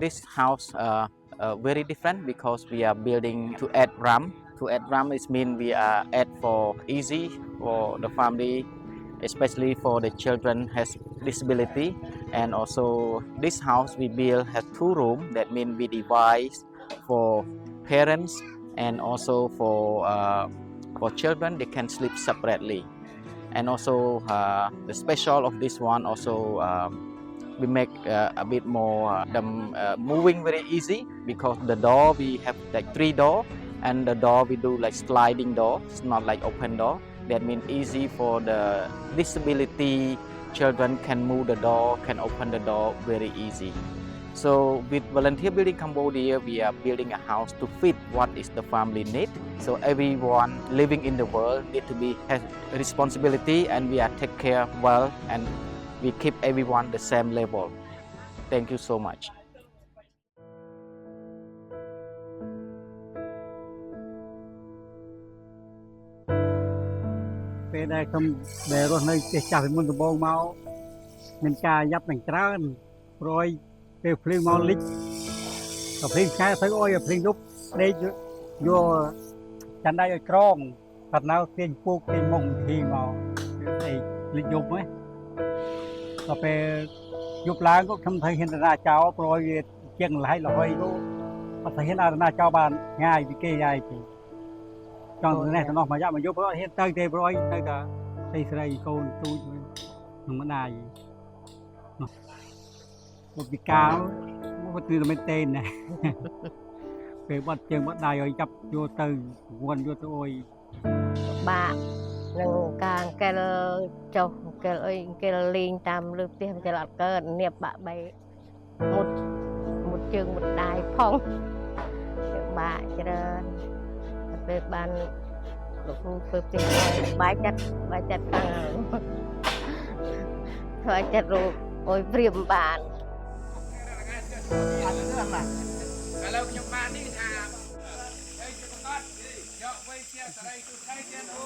this house very different because we are building to add ramp. To add ramp is mean we are add for easy for the family, especially for the children has disability. And also this house we build has 2 rooms. That means we divide for parents and also for children. They can sleep separately. And also the special of this one also we make a bit more them moving very easy because the door we have like 3 door, and the door we do like sliding door. It's not like open door. That means easy for the disability children can move the door, can open the door very easy. So with Volunteer Building Cambodia, we are building a house to fit what is the family need. So everyone living in the world need to be has responsibility, and we are take care well, and we keep everyone the same level. Thank you so much. ពេលដែលខ្ញុំដែលរស់នៅផ្ទះចាស់ពីមុនដំបូងមកមានការយ៉ាប់នឹងច្រើនព្រោះពេលភ្លៀងមកលិចក៏ភ្លៀងខែទៅអុយភ្លៀងយប់ដេកយកចាន់ដៃឲ្យក្រងបាត់ណៅទាញពូកទាញមុខទីមកដេកលិចយប់ហ្នឹងដល់ពេលយប់ឡើងក៏ខ្ញុំthấy ហ៊ានតាចោលព្រោះវាជាងលហើយលហើយក៏អត់ហ៊ានតាចោលបានងាយពីគេងាយទេ ចង់នេះទៅនោះមកយ៉ាប់មកយប់អត់ហ៊ានទៅទេព្រោះទៅតែស្រីកូនទូចនឹងម្ដាយមកពីកាលមកគឺមិនទេណាពេលបាត់ជើងបាត់ដៃឲ្យចាប់យកទៅវន់យកទៅអុយបាក់នឹងការអង្គែលចុះអង្គែលអុយអង្គែលលេងតាមលើផ្ទះអង្គែលអត់កើតនៀបបាក់បីមុតជើងមុតដៃផងបាក់ច្រើនពេលបាន លោកគ្រូធ្វើផ្ទះបាយចាត់ខាងធ្វើចាត់រូបអុយព្រាមបាន ឥឡូវខ្ញុំបាននេះថាហើយជិះកកយកវៃជាសរីទូស្ដីទៀតអូ